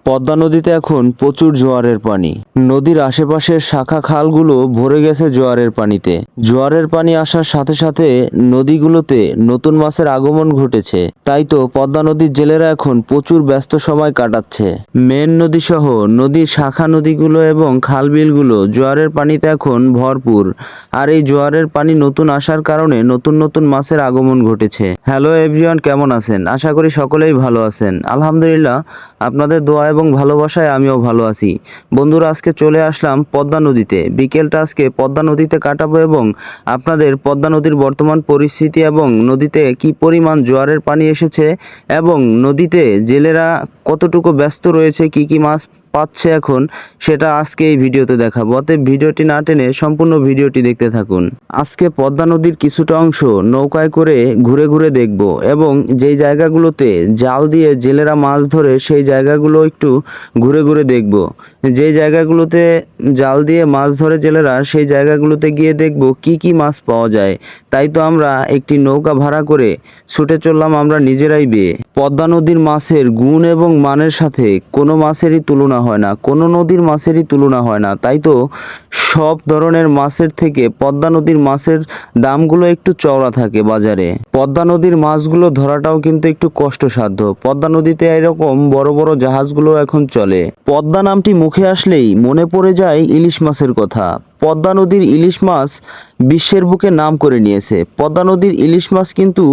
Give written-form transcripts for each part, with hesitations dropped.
পদ্মা নদীতে এখন প্রচুর জোয়ারের পানি। নদীর আশেপাশের শাখা খালগুলো ভরে গেছে জোয়ারের পানিতে। জোয়ারের পানি আসার সাথে সাথে নদীগুলোতে নতুন মাছের আগমন ঘটেছে। তাই তো পদ্মা নদীর জেলেরা এখন প্রচুর ব্যস্ত সময় কাটাচ্ছে। মেন নদী সহ নদীর শাখা নদীগুলো এবং খালবিলগুলো জোয়ারের পানিতে এখন ভরপুর। আর এই জোয়ারের পানি নতুন আসার কারণে নতুন নতুন মাছের আগমন ঘটেছে। হ্যালো এভরিওয়ান, কেমন আছেন? আশা করি সকলেই ভালো আছেন। আলহামদুলিল্লাহ, আপনাদের দোয়া এবং ভালোবাসায় আমিও ভালো আছি। বন্ধুরা, আজকে চলে আসলাম পদ্মা নদীতে। বিকেলটা আজকে পদ্মা নদীতে কাটাবো এবং আপনাদের পদ্মা নদীর বর্তমান পরিস্থিতি এবং নদীতে কি পরিমাণ জোয়ারের পানি এসেছে এবং নদীতে জেলেরা কতটুকু ব্যস্ত রয়েছে, কি কি মাছ পাচ্ছে এখন, সেটা আজকে এই ভিডিওতে দেখাবো। অতএব ভিডিওটি না টেনে সম্পূর্ণ ভিডিওটি দেখতে থাকুন। আজকে পদ্মা নদীর কিছুটা অংশ নৌকায় করে ঘুরে ঘুরে দেখব এবং যেই জায়গাগুলোতে জাল দিয়ে জেলেরা মাছ ধরে সেই জায়গাগুলো একটু ঘুরে ঘুরে দেখব। যেই জায়গাগুলোতে জাল দিয়ে মাছ ধরে জেলেরা সেই জায়গাগুলোতে গিয়ে দেখব কি কি মাছ পাওয়া যায়। তাই তো আমরা একটি নৌকা ভাড়া করে ছুটে চললাম আমরা নিজেরাই বেয়ে। পদ্মা নদীর মাছের গুণ এবং মানের সাথে কোনো মাছেরই তুলনা হয় না, কোনো নদীর মাছেরই তুলনা হয় না। তাই তো সব ধরনের মাছের থেকে পদ্মা নদীর মাছের দামগুলো একটু চওড়া থাকে বাজারে। পদ্মা নদীর মাছগুলো ধরাটাও কিন্তু একটু কষ্টসাধ্য। পদ্মা নদীতে এরকম বড় বড় জাহাজগুলো এখন চলে। পদ্মা নামটি মুখে আসলেই মনে পড়ে যায় ইলিশ মাছের কথা। পদ্মা নদীর ইলিশ মাছ বিশ্বের বুকে নাম করে নিয়েছে। পদ্মা নদীর ইলিশ মাছ কিন্তু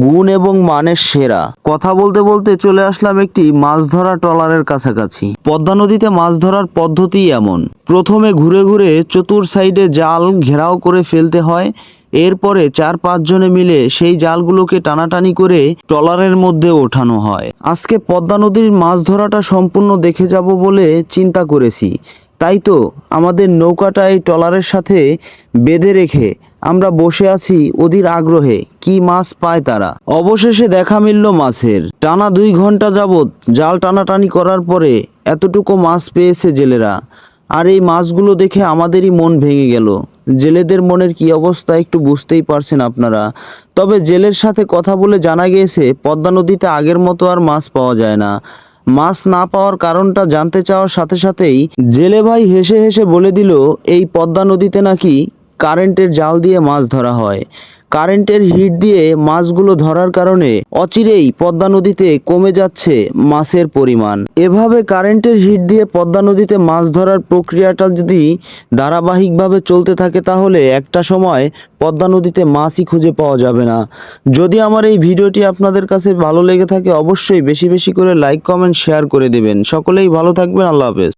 গুণ এবং মানের সেরা। কথা বলতে বলতে চলে আসলাম একটি মাছ ধরা ট্রলারের কাছাকাছি। পদ্মা নদীতে মাছ ধরার পদ্ধতি এমন: প্রথমে ঘুরে ঘুরে চতুর সাইডে জাল ঘেরাও করে ফেলতে হয়। এরপরে 4-5 জনে মিলে সেই জালগুলোকে টানাটানি করে ট্রলারের মধ্যে ওঠানো হয়। আজকে পদ্মা নদীর মাছ ধরাটা সম্পূর্ণ দেখে যাব বলে চিন্তা করেছি। তাই তো আমাদের নৌকাটা এই ট্রলারের সাথে বেঁধে রেখে আমরা বসে আছি অধীর আগ্রহে কি মাছ পায় তারা। অবশেষে দেখা মিলল মাছের। টানা 2 ঘন্টা যাবৎ জাল টানাটানি করার পরে এতটুকু মাছ পেয়েছে জেলেরা। আর এই মাছগুলো দেখে আমাদেরই মন ভেঙে গেল। জেলেদের মনের কি অবস্থা একটু বুঝতেই পারছেন আপনারা। তবে জেলের সাথে কথা বলে জানা গিয়েছে পদ্মা নদীতে আগের মতো আর মাছ পাওয়া যায় না। মাছ না পাওয়ার কারণটা জানতে চাওয়ার সাথে সাথেই জেলে ভাই হেসে হেসে বলে দিল, এই পদ্মা নদীতে নাকি কারেন্টের জাল দিয়ে মাছ ধরা হয়। কারেন্টের হিট দিয়ে মাছগুলো ধরার কারণে অচিরেই পদ্মা নদীতে কমে যাচ্ছে মাছের পরিমাণ। এভাবে কারেন্টের হিট দিয়ে পদ্মা নদীতে মাছ ধরার প্রক্রিয়াটা যদি ধারাবাহিকভাবে চলতে থাকে তাহলে একটা সময় পদ্মা নদীতে মাছই খুঁজে পাওয়া যাবে না। যদি আমার এই ভিডিওটি আপনাদের কাছে ভালো লেগে থাকে অবশ্যই বেশি বেশি করে লাইক, কমেন্ট, শেয়ার করে দেবেন। সকলেই ভালো থাকবেন। আল্লাহ হাফেজ।